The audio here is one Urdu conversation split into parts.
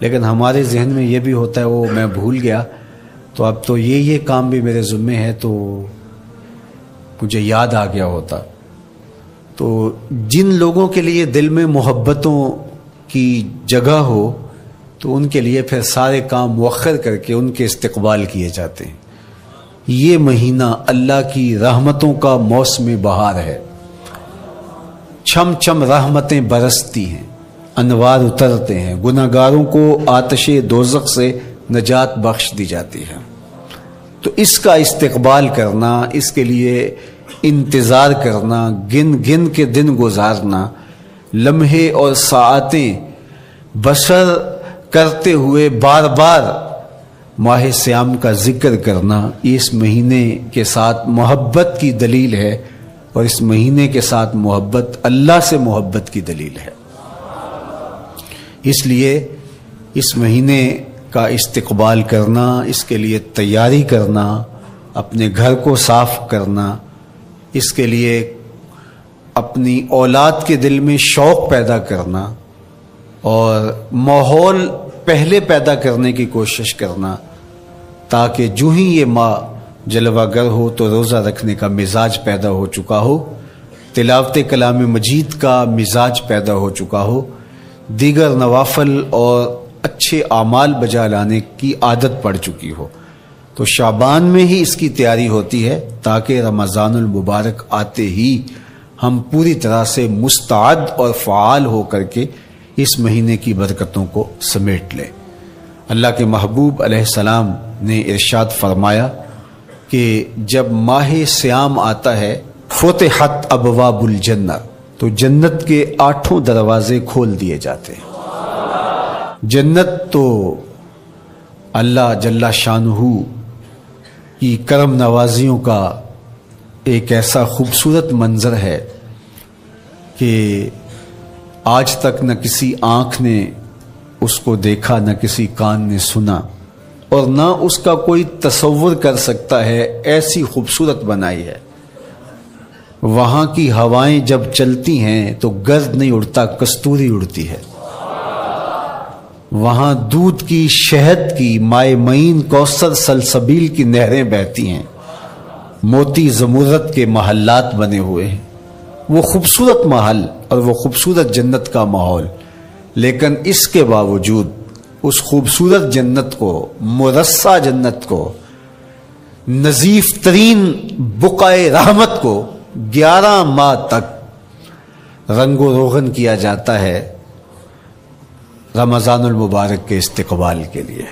لیکن ہمارے ذہن میں یہ بھی ہوتا ہے وہ میں بھول گیا، تو اب تو یہ کام بھی میرے ذمے ہے، تو مجھے یاد آ گیا ہوتا۔ تو جن لوگوں کے لیے دل میں محبتوں کی جگہ ہو تو ان کے لیے پھر سارے کام مؤخر کر کے ان کے استقبال کیے جاتے ہیں۔ یہ مہینہ اللہ کی رحمتوں کا موسم بہار ہے، چھم چھم رحمتیں برستی ہیں، انوار اترتے ہیں، گناہگاروں کو آتش دوزخ سے نجات بخش دی جاتی ہے۔ تو اس کا استقبال کرنا، اس کے لیے انتظار کرنا، گن گن کے دن گزارنا، لمحے اور ساعتیں بسر کرتے ہوئے بار بار ماہ صیام کا ذکر کرنا، اس مہینے کے ساتھ محبت کی دلیل ہے، اور اس مہینے کے ساتھ محبت اللہ سے محبت کی دلیل ہے۔ اس لیے اس مہینے کا استقبال کرنا، اس کے لیے تیاری کرنا، اپنے گھر کو صاف کرنا، اس کے لیے اپنی اولاد کے دل میں شوق پیدا کرنا اور ماحول پہلے پیدا کرنے کی کوشش کرنا، تاکہ جو ہی یہ ماہ جلوہ گر ہو تو روزہ رکھنے کا مزاج پیدا ہو چکا ہو، تلاوت کلام مجید کا مزاج پیدا ہو چکا ہو، دیگر نوافل اور اچھے اعمال بجا لانے کی عادت پڑ چکی ہو۔ تو شعبان میں ہی اس کی تیاری ہوتی ہے تاکہ رمضان المبارک آتے ہی ہم پوری طرح سے مستعد اور فعال ہو کر کے اس مہینے کی برکتوں کو سمیٹ لیں۔ اللہ کے محبوب علیہ السلام نے ارشاد فرمایا کہ جب ماہ صیام آتا ہے فتحت ابواب الجنہ، تو جنت کے 8 دروازے کھول دیے جاتے ہیں۔ جنت تو اللہ جل شانہ کی کرم نوازیوں کا ایک ایسا خوبصورت منظر ہے کہ آج تک نہ کسی آنکھ نے اس کو دیکھا، نہ کسی کان نے سنا، اور نہ اس کا کوئی تصور کر سکتا ہے، ایسی خوبصورت بنائی ہے۔ وہاں کی ہوائیں جب چلتی ہیں تو گرد نہیں اڑتا، کستوری اڑتی ہے۔ وہاں دودھ کی، شہد کی، مائے معین، کوثر، سلسبیل کی نہریں بہتی ہیں، موتی زمرد کے محلات بنے ہوئے ہیں۔ وہ خوبصورت محل اور وہ خوبصورت جنت کا ماحول، لیکن اس کے باوجود اس خوبصورت جنت کو، مرصع جنت کو، نظیف ترین بقعۂ رحمت کو 11 ماہ تک رنگ و روغن کیا جاتا ہے رمضان المبارک کے استقبال کے لیے،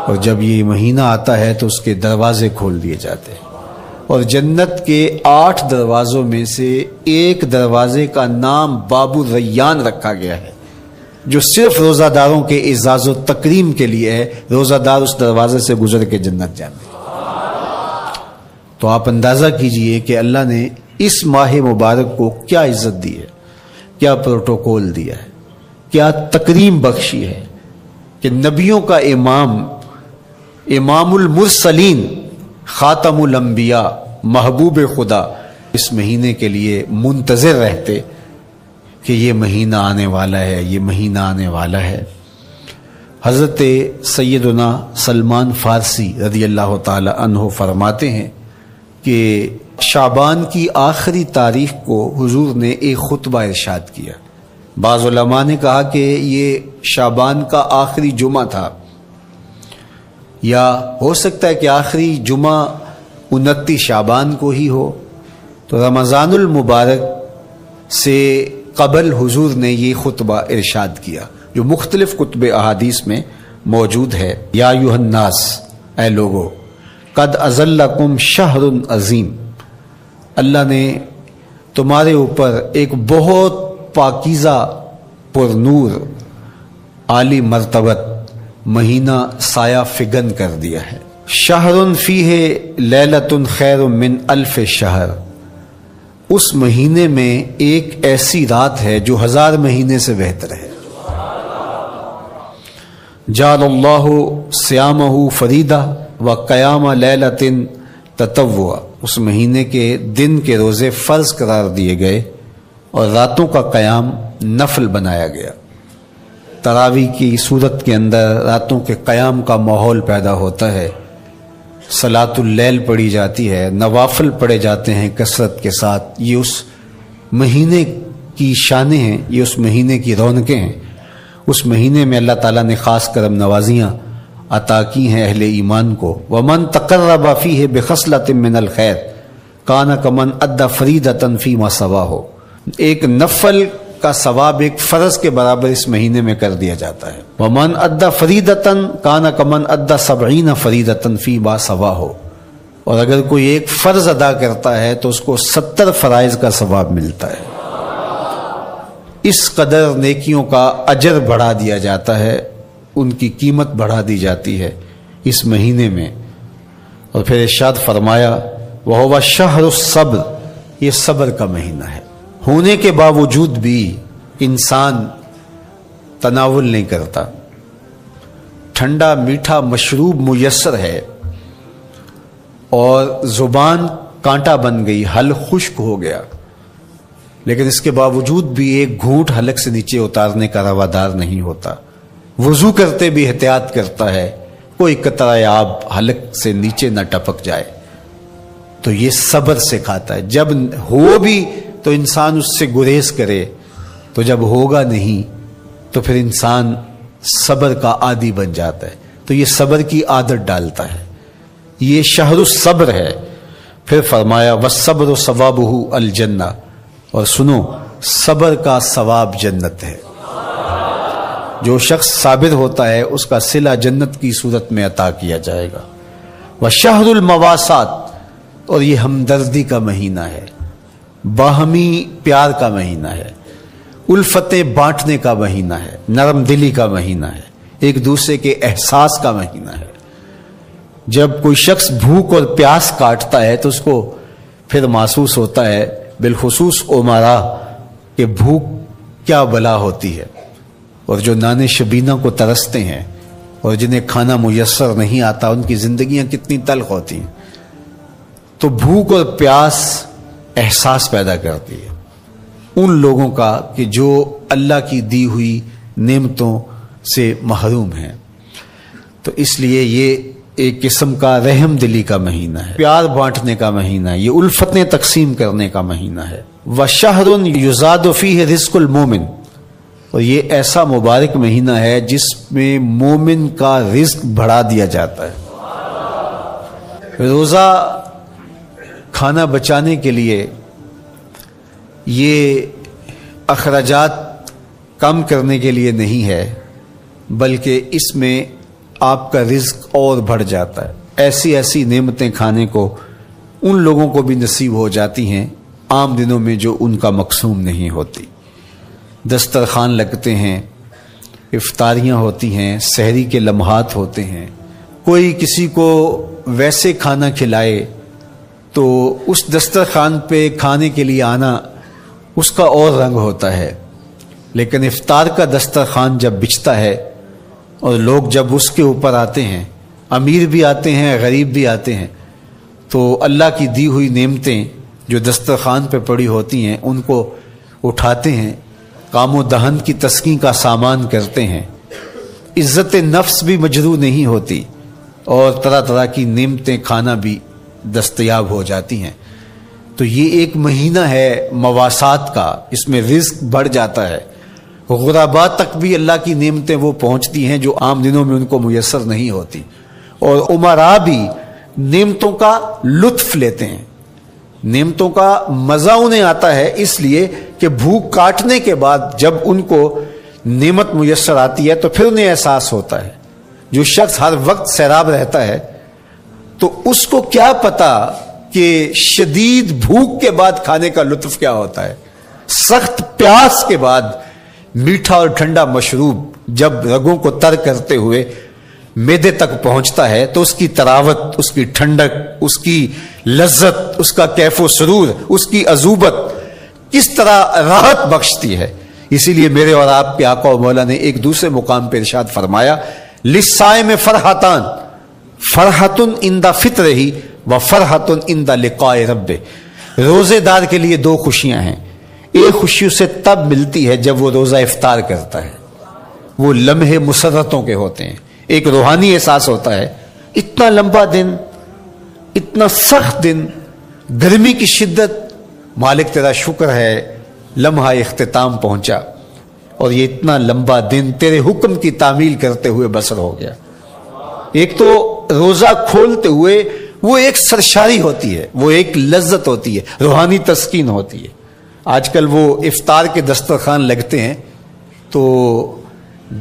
اور جب یہ مہینہ آتا ہے تو اس کے دروازے کھول دیے جاتے ہیں، اور جنت کے 8 دروازوں میں سے ایک دروازے کا نام باب الریان رکھا گیا ہے، جو صرف روزہ داروں کے اعزاز و تکریم کے لیے ہے۔ روزہ دار اس دروازے سے گزر کے جنت جاتے ہیں۔ تو آپ اندازہ کیجئے کہ اللہ نے اس ماہ مبارک کو کیا عزت دی ہے، کیا پروٹوکول دیا ہے، کیا تکریم بخشی ہے کہ نبیوں کا امام، امام المرسلین، خاتم الانبیاء، محبوب خدا اس مہینے کے لیے منتظر رہتے کہ یہ مہینہ آنے والا ہے، یہ مہینہ آنے والا ہے۔ حضرت سیدنا سلمان فارسی رضی اللہ تعالی عنہ فرماتے ہیں کہ شعبان کی آخری تاریخ کو حضور نے ایک خطبہ ارشاد کیا۔ بعض علماء نے کہا کہ یہ شعبان کا آخری جمعہ تھا، یا ہو سکتا ہے کہ آخری جمعہ 29 شعبان کو ہی ہو۔ تو رمضان المبارک سے قبل حضور نے یہ خطبہ ارشاد کیا، جو مختلف کتب احادیث میں موجود ہے۔ یا ایھا الناس، اے لوگو، قد اظلکم شہر عظیم، اللہ نے تمہارے اوپر ایک بہت پاکیزہ، پر نور، عالی مرتبت مہینہ سایہ فگن کر دیا ہے۔ شہر فیہ لیلۃ خیر من الف شہر، اس مہینے میں ایک ایسی رات ہے جو 1000 مہینے سے بہتر ہے۔ جعل اللہ صیامہ فریدہ و قیام لیلۃ تطوع، اس مہینے کے دن کے روزے فرض قرار دیے گئے اور راتوں کا قیام نفل بنایا گیا، تراویح کی صورت کے اندر راتوں کے قیام کا ماحول پیدا ہوتا ہے، صلاۃ اللیل پڑھی جاتی ہے، نوافل پڑھے جاتے ہیں کثرت کے ساتھ۔ یہ اس مہینے کی شانیں ہیں، یہ اس مہینے کی رونقیں ہیں۔ اس مہینے میں اللہ تعالیٰ نے خاص کرم نوازیاں عطا کی ہیں اہل ایمان کو۔ وَمَن تَقَرَّبَ فِيهِ بِخَصْلَةٍ مِّنَ الْخَيْرِ كَانَ كَمَنْ أَدَّى فَرِيضَةً فِيمَا سَوَاهُ۔ ایک نفل کا ثواب ایک فرض کے برابر اس مہینے میں کر دیا جاتا ہے۔ وَمَنْ أَدَّى فَرِيضَةً كَانَ كَمَنْ أَدَّى 70 فَرِيضَةً فِيمَا سَوَاهُ۔ اور اگر کوئی ایک فرض ادا کرتا ہے تو اس کو 70 فرائض کا ثواب ملتا ہے۔ اس قدر نیکیوں کا اجر بڑھا دیا جاتا ہے، ان کی قیمت بڑھا دی جاتی ہے اس مہینے میں۔ اور پھر ارشاد فرمایا وَهُوَ شَهْرُ الصَّبْرِ، یہ صبر کا مہینہ ہے۔ ہونے کے باوجود بھی انسان تناول نہیں کرتا، ٹھنڈا میٹھا مشروب میسر ہے اور زبان کانٹا بن گئی، حلق خشک ہو گیا، لیکن اس کے باوجود بھی ایک گھونٹ حلق سے نیچے اتارنے کا روادار نہیں ہوتا۔ وضو کرتے بھی احتیاط کرتا ہے کوئی قطرہ آب حلق سے نیچے نہ ٹپک جائے۔ تو یہ صبر سکھاتا ہے۔ جب ہو بھی تو انسان اس سے گریز کرے، تو جب ہوگا نہیں تو پھر انسان صبر کا عادی بن جاتا ہے۔ تو یہ صبر کی عادت ڈالتا ہے، یہ شہر الصبر ہے۔ پھر فرمایا والصبر ثوابہ الجنہ، اور سنو صبر کا ثواب جنت ہے۔ جو شخص صابر ہوتا ہے اس کا صلہ جنت کی صورت میں عطا کیا جائے گا۔ وشہر المواسات، اور یہ ہمدردی کا مہینہ ہے، باہمی پیار کا مہینہ ہے، الفتیں بانٹنے کا مہینہ ہے، نرم دلی کا مہینہ ہے، ایک دوسرے کے احساس کا مہینہ ہے۔ جب کوئی شخص بھوک اور پیاس کاٹتا ہے تو اس کو پھر محسوس ہوتا ہے، بالخصوص عمرا، کہ بھوک کیا بلا ہوتی ہے، اور جو نان شبینہ کو ترستے ہیں اور جنہیں کھانا میسر نہیں آتا ان کی زندگیاں کتنی تلخ ہوتی ہیں۔ تو بھوک اور پیاس احساس پیدا کرتی ہے ان لوگوں کا کہ جو اللہ کی دی ہوئی نعمتوں سے محروم ہیں۔ تو اس لیے یہ ایک قسم کا رحم دلی کا مہینہ ہے، پیار بانٹنے کا مہینہ ہے، یہ الفتیں تقسیم کرنے کا مہینہ ہے۔ وَشَهْرٌ يُزَادُ فِيهِ رِزْقُ الْمُؤْمِنِ، اور یہ ایسا مبارک مہینہ ہے جس میں مومن کا رزق بڑھا دیا جاتا ہے۔ روزہ کھانا بچانے کے لیے، یہ اخراجات کم کرنے کے لیے نہیں ہے، بلکہ اس میں آپ کا رزق اور بڑھ جاتا ہے۔ ایسی ایسی نعمتیں کھانے کو ان لوگوں کو بھی نصیب ہو جاتی ہیں عام دنوں میں جو ان کا مقسوم نہیں ہوتی۔ دسترخوان لگتے ہیں، افطاریاں ہوتی ہیں، سحری کے لمحات ہوتے ہیں، کوئی کسی کو ویسے کھانا کھلائے تو اس دسترخوان پہ کھانے کے لیے آنا اس کا اور رنگ ہوتا ہے۔ لیکن افطار کا دسترخوان جب بچھتا ہے اور لوگ جب اس کے اوپر آتے ہیں، امیر بھی آتے ہیں، غریب بھی آتے ہیں، تو اللہ کی دی ہوئی نعمتیں جو دسترخوان پہ پڑی ہوتی ہیں ان کو اٹھاتے ہیں، کام و دہن کی تسکین کا سامان کرتے ہیں، عزت نفس بھی مجروح نہیں ہوتی اور طرح طرح کی نعمتیں کھانا بھی دستیاب ہو جاتی ہیں۔ تو یہ ایک مہینہ ہے مواسات کا، اس میں رزق بڑھ جاتا ہے، غرباء تک بھی اللہ کی نعمتیں وہ پہنچتی ہیں جو عام دنوں میں ان کو میسر نہیں ہوتی، اور امراء بھی نعمتوں کا لطف لیتے ہیں، نعمتوں کا مزہ انہیں آتا ہے، اس لیے کہ بھوک کاٹنے کے بعد جب ان کو نعمت میسر آتی ہے تو پھر انہیں احساس ہوتا ہے۔ جو شخص ہر وقت سیراب رہتا ہے تو اس کو کیا پتا کہ شدید بھوک کے بعد کھانے کا لطف کیا ہوتا ہے۔ سخت پیاس کے بعد میٹھا اور ٹھنڈا مشروب جب رگوں کو تر کرتے ہوئے معدے تک پہنچتا ہے تو اس کی تراوت، اس کی ٹھنڈک، اس کی لذت، اس کا کیف و سرور، اس کی عذوبت کس طرح راحت بخشتی ہے۔ اسی لیے میرے اور آپ کے آقا و مولا نے ایک دوسرے مقام پہ ارشاد فرمایا للصائم فرحتان، فرحۃ عند فطرہ و فرحۃ عند لقاء ربہ۔ روزے دار کے لیے دو خوشیاں ہیں، ایک خوشی اسے تب ملتی ہے جب وہ روزہ افطار کرتا ہے، وہ لمحے مسرتوں کے ہوتے ہیں، ایک روحانی احساس ہوتا ہے، اتنا لمبا دن، اتنا سخت دن، گرمی کی شدت، مالک تیرا شکر ہے لمحہ اختتام پہنچا اور یہ اتنا لمبا دن تیرے حکم کی تعمیل کرتے ہوئے بسر ہو گیا۔ ایک تو روزہ کھولتے ہوئے وہ ایک سرشاری ہوتی ہے، وہ ایک لذت ہوتی ہے، روحانی تسکین ہوتی ہے۔ آج کل وہ افطار کے دسترخوان لگتے ہیں تو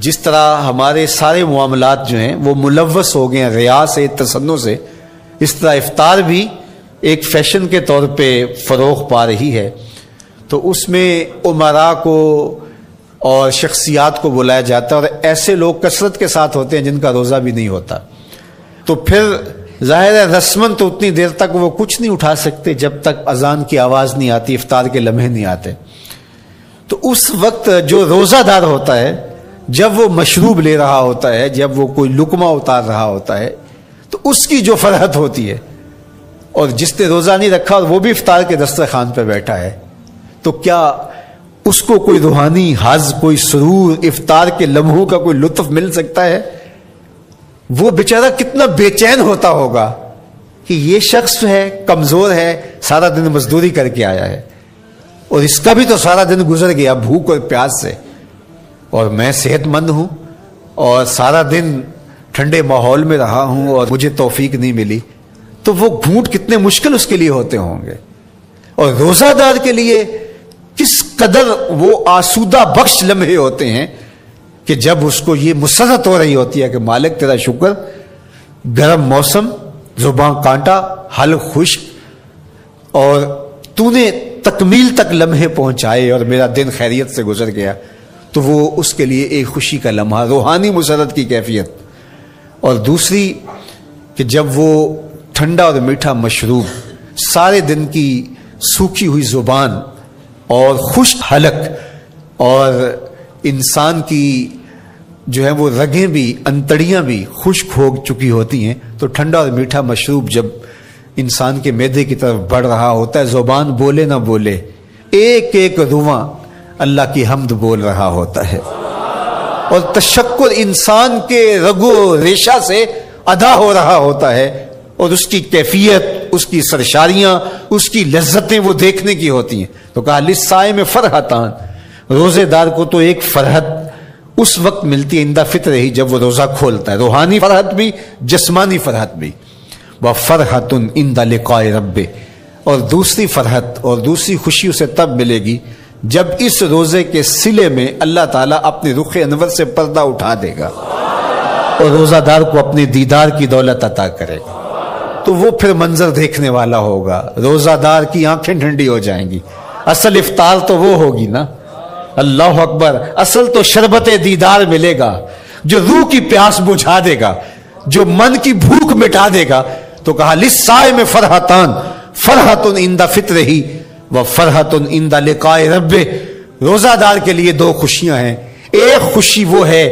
جس طرح ہمارے سارے معاملات جو ہیں وہ ملوث ہو گئے ہیں ریا سے، تصنع سے، اس طرح افطار بھی ایک فیشن کے طور پہ فروغ پا رہی ہے۔ تو اس میں امراء کو اور شخصیات کو بلایا جاتا ہے اور ایسے لوگ کثرت کے ساتھ ہوتے ہیں جن کا روزہ بھی نہیں ہوتا، تو پھر ظاہر ہے رسماً تو اتنی دیر تک وہ کچھ نہیں اٹھا سکتے جب تک اذان کی آواز نہیں آتی، افطار کے لمحے نہیں آتے۔ تو اس وقت جو روزہ دار ہوتا ہے جب وہ مشروب لے رہا ہوتا ہے، جب وہ کوئی لقمہ اتار رہا ہوتا ہے، تو اس کی جو فرحت ہوتی ہے، اور جس نے روزہ نہیں رکھا اور وہ بھی افطار کے دسترخوان پہ بیٹھا ہے، تو کیا اس کو کوئی روحانی حظ، کوئی سرور، افطار کے لمحوں کا کوئی لطف مل سکتا ہے؟ وہ بیچارہ کتنا بے چین ہوتا ہوگا کہ یہ شخص ہے کمزور ہے، سارا دن مزدوری کر کے آیا ہے اور اس کا بھی تو سارا دن گزر گیا بھوک اور پیاس سے، اور میں صحت مند ہوں اور سارا دن ٹھنڈے ماحول میں رہا ہوں اور مجھے توفیق نہیں ملی، تو وہ گھونٹ کتنے مشکل اس کے لیے ہوتے ہوں گے۔ اور روزہ دار کے لیے کس قدر وہ آسودہ بخش لمحے ہوتے ہیں کہ جب اس کو یہ مسرت ہو رہی ہوتی ہے کہ مالک تیرا شکر، گرم موسم، زبان کانٹا، حلق خشک، اور تو نے تکمیل تک لمحے پہنچائے اور میرا دن خیریت سے گزر گیا، تو وہ اس کے لیے ایک خوشی کا لمحہ، روحانی مسرت کی کیفیت۔ اور دوسری کہ جب وہ ٹھنڈا اور میٹھا مشروب، سارے دن کی سوکھی ہوئی زبان اور خشک حلق، اور انسان کی جو ہے وہ رگیں بھی، انتڑیاں بھی خشک ہو چکی ہوتی ہیں، تو ٹھنڈا اور میٹھا مشروب جب انسان کے معدے کی طرف بڑھ رہا ہوتا ہے، زبان بولے نہ بولے، ایک ایک رواں اللہ کی حمد بول رہا ہوتا ہے، اور تشکر انسان کے رگو ریشہ سے ادا ہو رہا ہوتا ہے، اور اس کی کیفیت، اس کی سرشاریاں، اس کی لذتیں وہ دیکھنے کی ہوتی ہیں۔ تو کہا للصائم فرحتان، روزے دار کو تو ایک فرحت اس وقت ملتی ہے عند فطر ہی، جب وہ روزہ کھولتا ہے، روحانی فرحت بھی، جسمانی فرحت بھی۔ وَفَرْحَةٌ عِنْدَ لِقَاءِ رَبِّهِ، اور دوسری فرحت اور دوسری خوشی اسے تب ملے گی جب اس روزے کے صلے میں اللہ تعالیٰ اپنے رخ انور سے پردہ اٹھا دے گا اور روزہ دار کو اپنے دیدار کی دولت عطا کرے گا، تو وہ پھر منظر دیکھنے والا ہوگا، روزہ دار کی آنکھیں ٹھنڈی ہو جائیں گی۔ اصل افطار تو وہ ہوگی نا، اللہ اکبر، اصل تو شربت دیدار ملے گا جو روح کی پیاس بجھا دے گا، جو من کی بھوک مٹا دے گا۔ تو کہا للصائم فرحتان، فرحۃ عند فطرہ وفرحۃ عند لقاء ربہ، روزہ دار کے لیے دو خوشیاں ہیں، ایک خوشی وہ ہے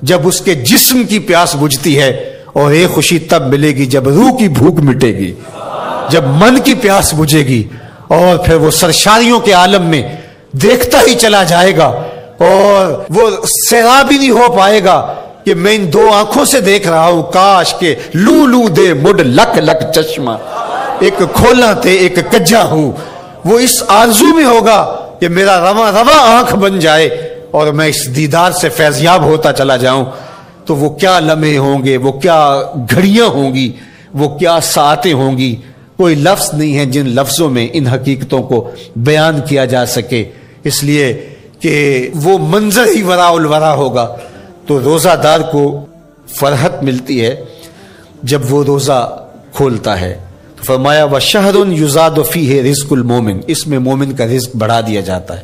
جب اس کے جسم کی پیاس بجھتی ہے، اور ایک خوشی تب ملے گی جب روح کی بھوک مٹے گی، جب من کی پیاس بجھے گی، اور پھر وہ سرشاریوں کے عالم میں دیکھتا ہی چلا جائے گا، اور وہ سیراب ہی نہیں ہو پائے گا کہ میں ان دو آنکھوں سے دیکھ رہا ہوں، کاش کہ لو لو دے مڈ لک لک چشمہ، ایک کھولا تے ایک کجا ہوں۔ وہ اس آرزو میں ہوگا کہ میرا رواں رواں آنکھ بن جائے اور میں اس دیدار سے فیضیاب ہوتا چلا جاؤں۔ تو وہ کیا لمحے ہوں گے، وہ کیا گھڑیاں ہوں گی، وہ کیا ساعتیں ہوں گی، کوئی لفظ نہیں ہے جن لفظوں میں ان حقیقتوں کو بیان کیا جا سکے، اس لیے کہ وہ منظر ہی وراء الورا ہوگا۔ تو روزہ دار کو فرحت ملتی ہے جب وہ روزہ کھولتا ہے۔ تو فرمایا وَشَهْرٌ يُزَادُ فِيهِ رِزْقُ الْمُؤْمِنِ، اس میں مومن کا رزق بڑھا دیا جاتا ہے۔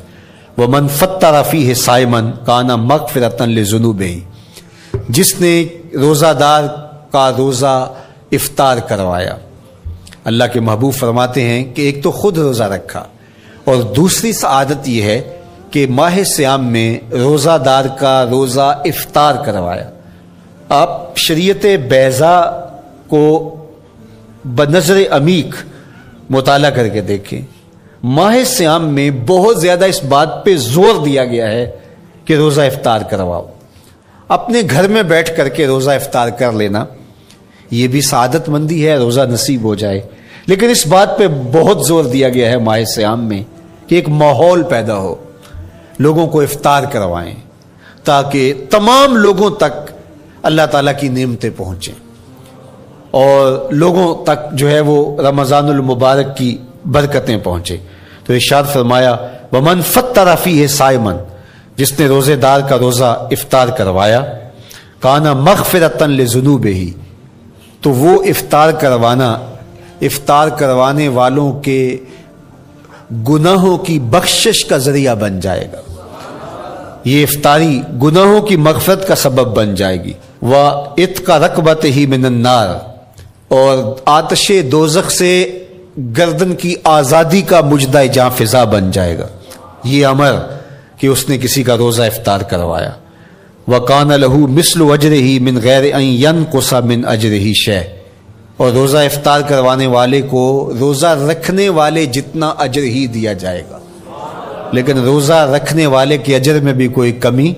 وَمَنْ فَطَّرَ فِيهِ صَائِمًا كَانَ مَغْفِرَةً لِذُنُوبِهِ، جس نے روزہ دار کا روزہ افطار کروایا، اللہ کے محبوب فرماتے ہیں کہ ایک تو خود روزہ رکھا، اور دوسری سعادت یہ ہے کہ ماہ سیام میں روزہ دار کا روزہ افطار کروایا۔ آپ شریعت بیضاء کو بنظر عمیق مطالعہ کر کے دیکھیں، ماہ سیام میں بہت زیادہ اس بات پہ زور دیا گیا ہے کہ روزہ افطار کرواؤ، اپنے گھر میں بیٹھ کر کے روزہ افطار کر لینا، یہ بھی سعادت مندی ہے، روزہ نصیب ہو جائے۔ لیکن اس بات پہ بہت زور دیا گیا ہے ماہ صیام میں کہ ایک ماحول پیدا ہو، لوگوں کو افطار کروائیں تاکہ تمام لوگوں تک اللہ تعالیٰ کی نعمتیں پہنچیں اور لوگوں تک جو ہے وہ رمضان المبارک کی برکتیں پہنچے۔ تو ارشاد فرمایا ومن فطر فیہ صائما، جس نے روزے دار کا روزہ افطار کروایا، کان مغفرۃ لذنوبہ، تو وہ افطار کروانے والوں کے گناہوں کی بخشش کا ذریعہ بن جائے گا۔ یہ افطاری گناہوں کی مغفرت کا سبب بن جائے گی۔ وَعِتْقَ رَقْبَتِهِ مِنَ النَّارِ، اور آتش دوزخ سے گردن کی آزادی کا مجدہ جاں فضا بن جائے گا یہ امر کہ اس نے کسی کا روزہ افطار کروایا۔ وَقَانَ لَهُ مِثْلُ أَجْرِهِ مِنْ غَيْرِ أَنْ يَنْقُصَ مِنْ أَجْرِهِ شَيْءٌ، اور روزہ افطار کروانے والے کو روزہ رکھنے والے جتنا اجر ہی دیا جائے گا، لیکن روزہ رکھنے والے کے اجر میں بھی کوئی کمی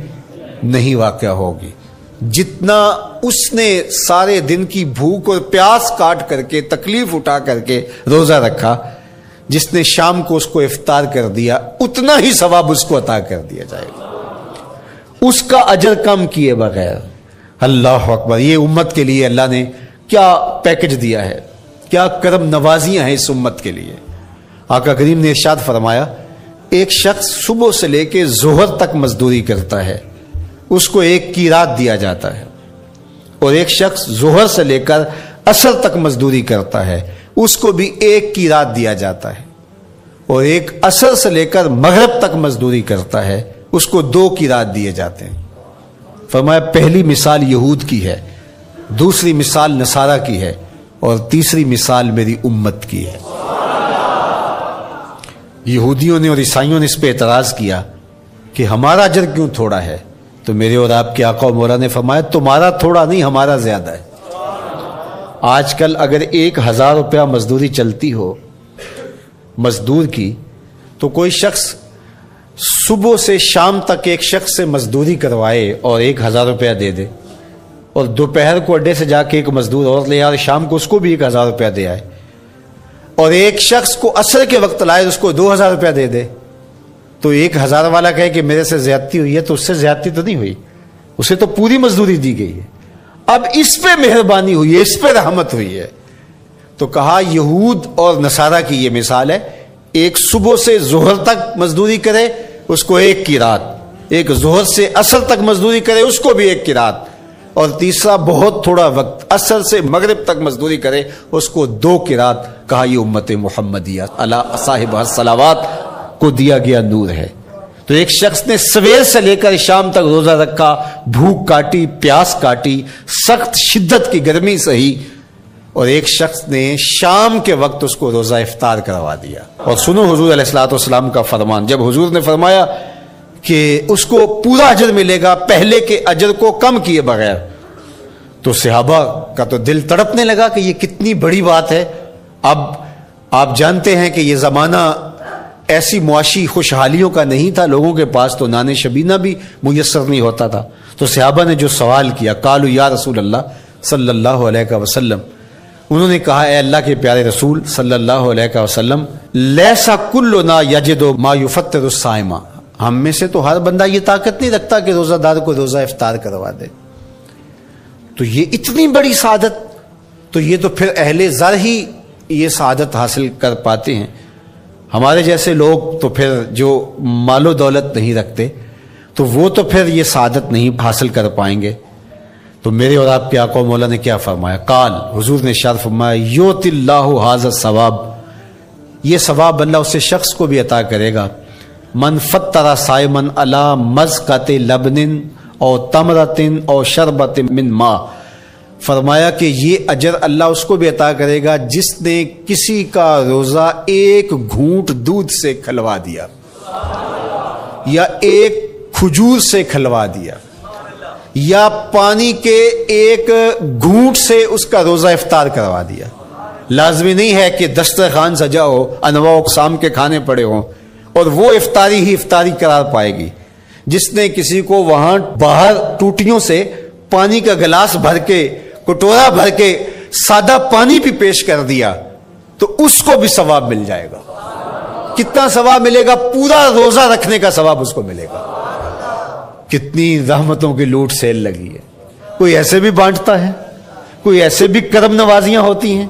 نہیں واقع ہوگی۔ جتنا اس نے سارے دن کی بھوک اور پیاس کاٹ کر کے تکلیف اٹھا کر کے روزہ رکھا، جس نے شام کو اس کو افطار کر دیا اتنا ہی ثواب اس کو عطا کر دیا جائے گا، اس کا اجر کم کیے بغیر۔ اللہ اکبر، یہ امت کے لیے اللہ نے کیا پیکج دیا ہے، کیا کرم نوازیاں ہیں اس امت کے لیے۔ آقا کریم نے ارشاد فرمایا ایک شخص صبح سے لے کے ظہر تک مزدوری کرتا ہے، اس کو ایک قیراط دیا جاتا ہے، اور ایک شخص ظہر سے لے کر عصر تک مزدوری کرتا ہے، اس کو بھی ایک قیراط دیا جاتا ہے، اور ایک عصر سے لے کر مغرب تک مزدوری کرتا ہے، اس کو 2 قیراط دیے جاتے ہیں۔ فرمایا پہلی مثال یہود کی ہے، دوسری مثال نصارہ کی ہے، اور تیسری مثال میری امت کی ہے۔ یہودیوں نے اور عیسائیوں نے اس پہ اعتراض کیا کہ ہمارا اجر کیوں تھوڑا ہے، تو میرے اور آپ کے آقا و مولا نے فرمایا تمہارا تھوڑا نہیں، ہمارا زیادہ ہے۔ آج کل اگر 1000 روپیہ مزدوری چلتی ہو مزدور کی، تو کوئی شخص صبح سے شام تک ایک شخص سے مزدوری کروائے اور 1000 روپیہ دے دے، اور دوپہر کو اڈے سے جا کے ایک مزدور اور لے آئے، شام کو اس کو بھی 1000 روپیہ دے آئے، اور ایک شخص کو عصر کے وقت لائے اس کو 2000 روپیہ دے دے، تو 1000 والا کہے کہ میرے سے زیادتی ہوئی ہے، تو اس سے زیادتی تو نہیں ہوئی، اسے تو پوری مزدوری دی گئی ہے، اب اس پہ مہربانی ہوئی ہے، اس پہ رحمت ہوئی ہے۔ تو کہا یہود اور نصارہ کی یہ مثال ہے، ایک صبح سے ظہر تک مزدوری کرے اس کو 1 قیراط، ایک ظہر سے عصر تک مزدوری کرے اس کو بھی 1 قیراط، اور تیسرا بہت تھوڑا وقت عصر سے مغرب تک مزدوری کرے اس کو 2 قیراط۔ کہا یہ امت محمدیہ علی صاحب الصلوات کو دیا گیا نور ہے۔ تو ایک شخص نے سویر سے لے کر شام تک روزہ رکھا، بھوک کاٹی، پیاس کاٹی، سخت شدت کی گرمی سہی، اور ایک شخص نے شام کے وقت اس کو روزہ افطار کروا دیا۔ اور سنو حضور علیہ الصلوۃ والسلام کا فرمان، جب حضور نے فرمایا کہ اس کو پورا اجر ملے گا پہلے کے اجر کو کم کیے بغیر، تو صحابہ کا تو دل تڑپنے لگا کہ یہ کتنی بڑی بات ہے۔ اب آپ جانتے ہیں کہ یہ زمانہ ایسی معاشی خوشحالیوں کا نہیں تھا، لوگوں کے پاس تو نان شبینہ بھی میسر نہیں ہوتا تھا، تو صحابہ نے جو سوال کیا، قالوا یا رسول اللہ صلی اللہ علیہ وسلم، انہوں نے کہا اے اللہ کے پیارے رسول صلی اللہ علیہ وسلم، لیسا کلنا یجد ما یفطر الصائم، ہم میں سے تو ہر بندہ یہ طاقت نہیں رکھتا کہ روزہ دار کو روزہ افطار کروا دے، تو یہ اتنی بڑی سعادت، تو یہ تو پھر اہل زر ہی یہ سعادت حاصل کر پاتے ہیں، ہمارے جیسے لوگ تو پھر جو مال و دولت نہیں رکھتے تو وہ تو پھر یہ سعادت نہیں حاصل کر پائیں گے۔ تو میرے اور آپ کے آقا و مولا نے کیا فرمایا؟ قال، حضور نے ارشاد فرمایا یؤتی اللہ ھذا الثواب، یہ ثواب اللہ اسے شخص کو بھی عطا کرے گا، من فطر صائما علی مزقۃ لبن او تمرۃ او شربۃ من ماء، فرمایا کہ یہ اجر اللہ اس کو بھی عطا کرے گا جس نے کسی کا روزہ 1 گھونٹ دودھ سے کھلوا دیا، یا 1 کھجور سے کھلوا دیا، یا پانی کے 1 گھونٹ سے اس کا روزہ افطار کروا دیا۔ لازمی نہیں ہے کہ دسترخوان سجا ہو، انواع اقسام کے کھانے پڑے ہوں اور وہ افطاری ہی افطاری قرار پائے گی، جس نے کسی کو وہاں باہر ٹوٹیوں سے پانی کا گلاس بھر کے کٹورا بھر کے سادہ پانی بھی پیش کر دیا تو اس کو بھی ثواب مل جائے گا. کتنا ثواب ملے گا؟ پورا روزہ رکھنے کا ثواب اس کو ملے گا. کتنی رحمتوں کی لوٹ سیل لگی ہے. کوئی ایسے بھی بانٹتا ہے, کوئی ایسے بھی کرم نوازیاں ہوتی ہیں,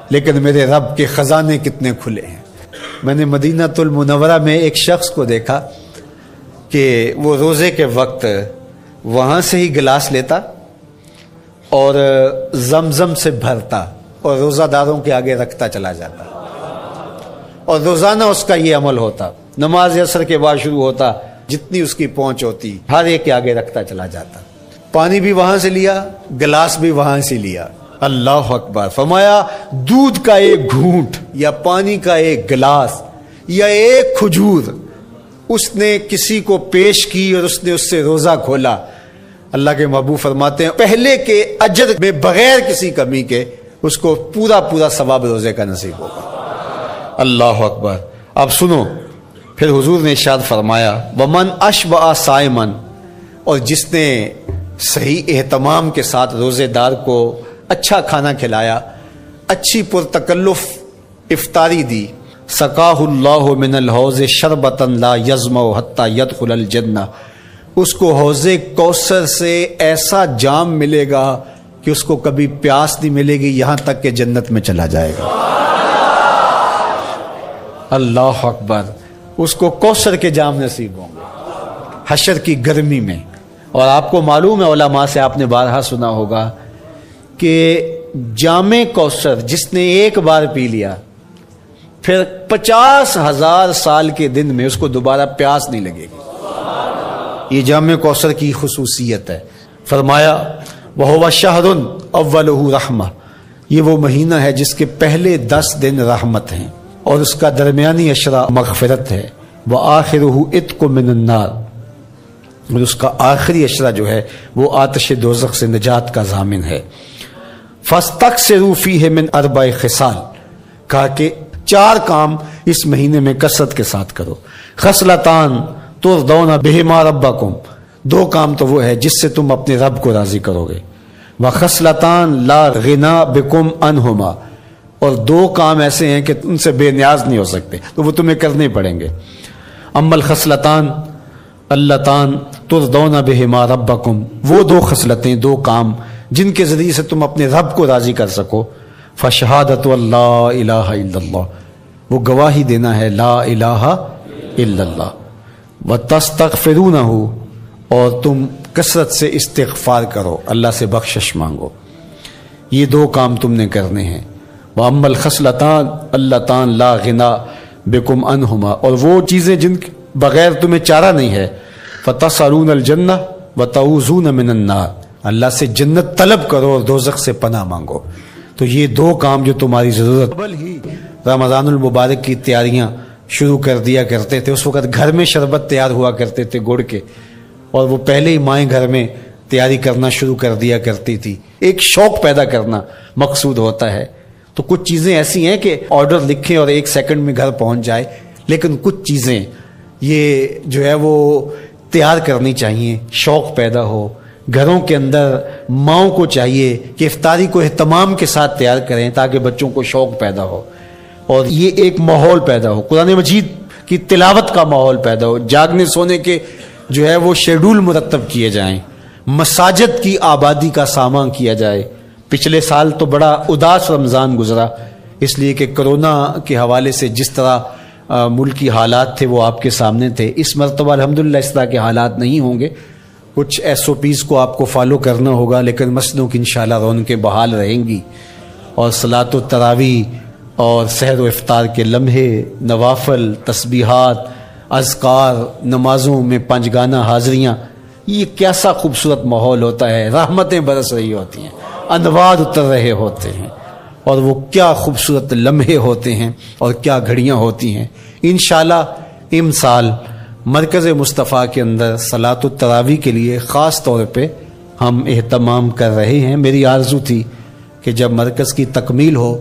لیکن میرے رب کے خزانے کتنے کھلے ہیں. میں نے مدینہ المنورہ میں ایک شخص کو دیکھا کہ وہ روزے کے وقت وہاں سے ہی گلاس لیتا اور زمزم سے بھرتا اور روزہ داروں کے آگے رکھتا چلا جاتا, اور روزانہ اس کا یہ عمل ہوتا. نماز عصر کے بعد شروع ہوتا, جتنی اس کی پہنچ ہوتی ہر ایک کے آگے رکھتا چلا جاتا. پانی بھی وہاں سے لیا, گلاس بھی وہاں سے لیا. اللہ اکبر. فرمایا دودھ کا ایک گھونٹ یا پانی کا ایک گلاس یا ایک کھجور اس نے کسی کو پیش کی اور اس نے اس سے روزہ کھولا. اللہ کے محبوب فرماتے ہیں پہلے کے اجر میں بغیر کسی کمی کے اس کو پورا ثواب روزے کا نصیب ہوگا. اللہ اکبر. اب سنو, پھر حضور نے ارشاد فرمایا ومن اشبع صائمن, اور جس نے صحیح اہتمام کے ساتھ روزے دار کو اچھا کھانا کھلایا, اچھی پرتکلف افطاری دی, سقاہ اللہ من الحوض شربتا لا یظمأ حتی یدخل الجنہ, اس کو حوض کوثر سے ایسا جام ملے گا کہ اس کو کبھی پیاس نہیں ملے گی یہاں تک کہ جنت میں چلا جائے گا. اللہ اکبر. اس کو کوثر کے جام نصیب ہوں گے حشر کی گرمی میں. اور آپ کو معلوم ہے, علماء سے آپ نے بارہا سنا ہوگا کہ جام کوثر جس نے ایک بار پی لیا پھر 50,000 سال کے دن میں اس کو دوبارہ پیاس نہیں لگے گی. یہ جام کوثر کی خصوصیت ہے. فرمایا وَهُوَ شَهْرٌ أَوَّلُهُ رَحْمَةٌ, یہ وہ مہینہ ہے جس کے پہلے 10 دن رحمت ہیں اور اس کا درمیانی عشرہ مغفرت ہے. وَآخِرُهُ عِتْقٌ مِّنَ النَّارِ, اور اس کا آخری عشرہ جو ہے وہ آتش دوزخ سے نجات کا ضامن ہے. فَاسْتَكْثِرُوا فِيهِ مِنْ 4 خِصَالٍ, کہا کہ 4 کام اس مہینے میں کثرت کے ساتھ کرو. خصلتان ترضون بہما ربکم, 2 کام تو وہ ہے جس سے تم اپنے رب کو راضی کرو گے. وخصلتان لا غنا بکم عنہما, اور 2 کام ایسے ہیں کہ ان سے بے نیاز نہیں ہو سکتے تو وہ تمہیں کرنے پڑیں گے. اما الخصلتان اللتان ترضون بہما ربکم, وہ 2 خصلتیں 2 کام جن کے ذریعے سے تم اپنے رب کو راضی کر سکو. فشہادت اللہ الہ الا اللہ, وہ گواہی دینا ہے لا الہ الا اللہ. وتستغفرونہ, اور تم کثرت سے استغفار کرو, اللہ سے بخشش مانگو. یہ 2 کام تم نے کرنے ہیں. وَأَمَّا الْخَصْلَتَانِ اللَّتَانِ لَا غِنَا بِكُمْ عَنْهُمَا, اور وہ چیزیں جن بغیر تمہیں چارہ نہیں ہے. فَتَسْأَلُونَ الْجَنَّةَ وَتَعُوذُونَ مِنَ النَّارِ, اللہ سے جنت طلب کرو اور دوزخ سے پناہ مانگو. تو یہ 2 کام جو تمہاری ضرورت. قبل ہی رمضان المبارک کی تیاریاں شروع کر دیا کرتے تھے. اس وقت گھر میں شربت تیار ہوا کرتے تھے گڑ کے, اور وہ پہلے ہی مائیں گھر میں تیاری کرنا شروع کر دیا کرتی تھی. ایک شوق پیدا کرنا مقصود ہوتا ہے. تو کچھ چیزیں ایسی ہیں کہ آرڈر لکھیں اور 1 سیکنڈ میں گھر پہنچ جائے, لیکن کچھ چیزیں یہ جو ہے وہ تیار کرنی چاہیے, شوق پیدا ہو. گھروں کے اندر ماؤں کو چاہیے کہ افطاری کو اہتمام کے ساتھ تیار کریں تاکہ بچوں کو شوق پیدا ہو اور یہ ایک ماحول پیدا ہو, قرآن مجید کی تلاوت کا ماحول پیدا ہو, جاگنے سونے کے جو ہے وہ شیڈول مرتب کیے جائیں, مساجد کی آبادی کا سامان کیا جائے. پچھلے سال تو بڑا اداس رمضان گزرا, اس لیے کہ کرونا کے حوالے سے جس طرح ملکی حالات تھے وہ آپ کے سامنے تھے. اس مرتبہ الحمدللہ اس طرح کے حالات نہیں ہوں گے. کچھ SOPs کو آپ کو فالو کرنا ہوگا, لیکن مسجدوں کی انشاءاللہ رونقیں بحال رہیں گی, اور صلاۃ التراویح اور سحر و افطار کے لمحے, نوافل, تسبیحات, اذکار, نمازوں میں 5 گانا حاضریاں, یہ کیسا خوبصورت ماحول ہوتا ہے. رحمتیں برس رہی ہوتی ہیں, انوار اتر رہے ہوتے ہیں, اور وہ کیا خوبصورت لمحے ہوتے ہیں اور کیا گھڑیاں ہوتی ہیں. انشاءاللہ امسال مرکز مصطفیٰ کے اندر صلاۃ التراویح کے لیے خاص طور پہ ہم اہتمام کر رہے ہیں. میری آرزو تھی کہ جب مرکز کی تکمیل ہو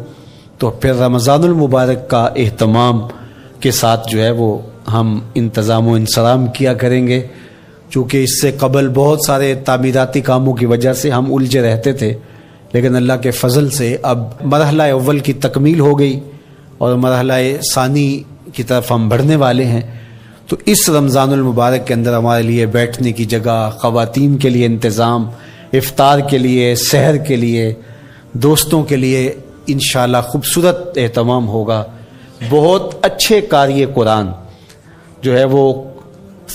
تو پھر رمضان المبارک کا اہتمام کے ساتھ جو ہے وہ ہم انتظام و انصرام کیا کریں گے. چونکہ اس سے قبل بہت سارے تعمیراتی کاموں کی وجہ سے ہم الجھے رہتے تھے، لیکن اللہ کے فضل سے اب مرحلہ اول کی تکمیل ہو گئی اور مرحلہ ثانی کی طرف ہم بڑھنے والے ہیں۔ تو اس رمضان المبارک کے اندر ہمارے لیے بیٹھنے کی جگہ، خواتین کے لیے انتظام، افطار کے لیے، سحر کے لیے، دوستوں کے لیے انشاءاللہ خوبصورت اہتمام ہوگا۔ بہت اچھے قاری قرآن جو ہے وہ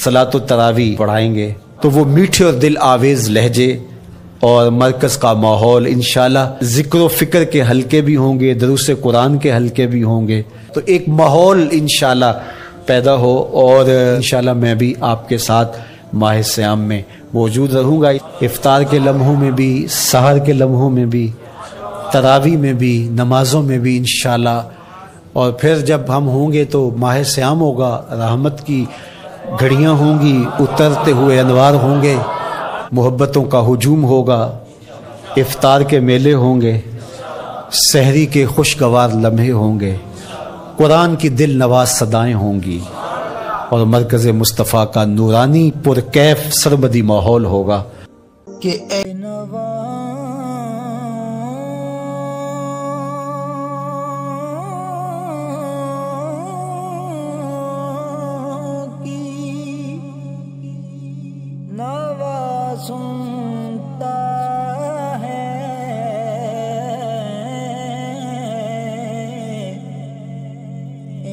صلاۃ التراویح پڑھائیں گے، تو وہ میٹھے اور دل آویز لہجے اور مرکز کا ماحول، انشاءاللہ ذکر و فکر کے حلقے بھی ہوں گے، دروس قرآن کے حلقے بھی ہوں گے، تو ایک ماحول انشاءاللہ پیدا ہو، اور انشاءاللہ میں بھی آپ کے ساتھ ماہ صیام میں موجود رہوں گا، افطار کے لمحوں میں بھی، سحر کے لمحوں میں بھی، تراویح میں بھی، نمازوں میں بھی انشاءاللہ۔ اور پھر جب ہم ہوں گے تو ماہ صیام ہوگا، رحمت کی گھڑیاں ہوں گی، اترتے ہوئے انوار ہوں گے، محبتوں کا ہجوم ہوگا، افطار کے میلے ہوں گے، سحری کے خوشگوار لمحے ہوں گے، قرآن کی دل نواز صدائیں ہوں گی، اور مرکز مصطفیٰ کا نورانی پرکیف سربدی ماحول ہوگا کہ اے سنتا ہے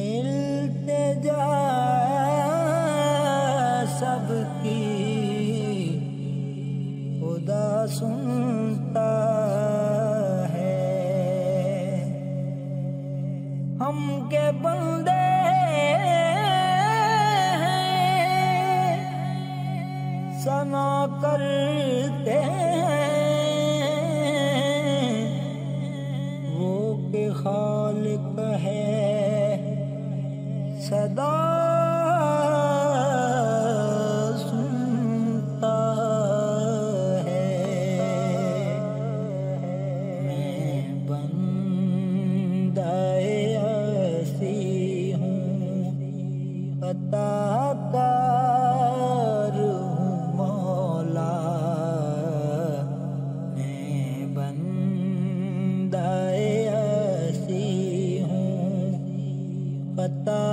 التجا سب کی، خدا سنتا ہے، ہم کے بندے سنا کرتے ہیں وہ کہ خالق ہے صدا سنتا ہے، میں بندہ ایسی ہوں عطا کار ہوں مولا، میں بندہ ایسی ہوں عطا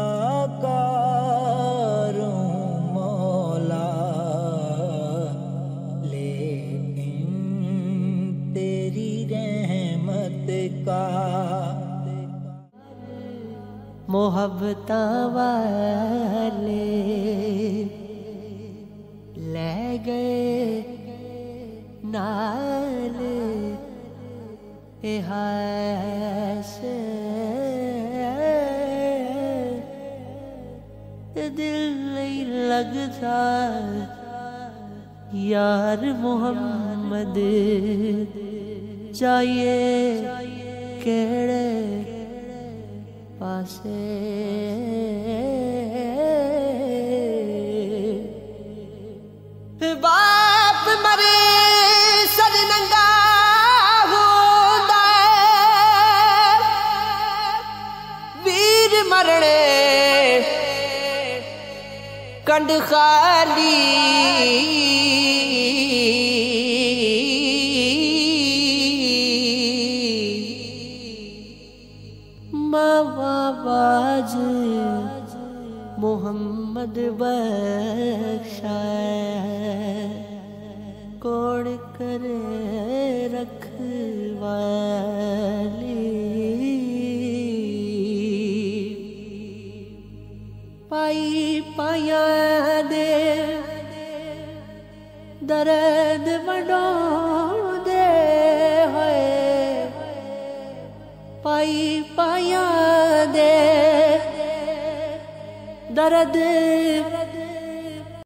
کار ہوں مولا، لیکن تیری رحمت کا محبت والے لے گئے نال سے دل نہیں لگتا یار محمد چاہیے کیڑے پاسے باپ مرے سر ننگا ہوندا ویر مرنے کنڈ خالی باج محمد بخشا کوڑ کرے رکھوالی پائی پایا دے درد وڈوں دے ہوئے پائی پایا دے درد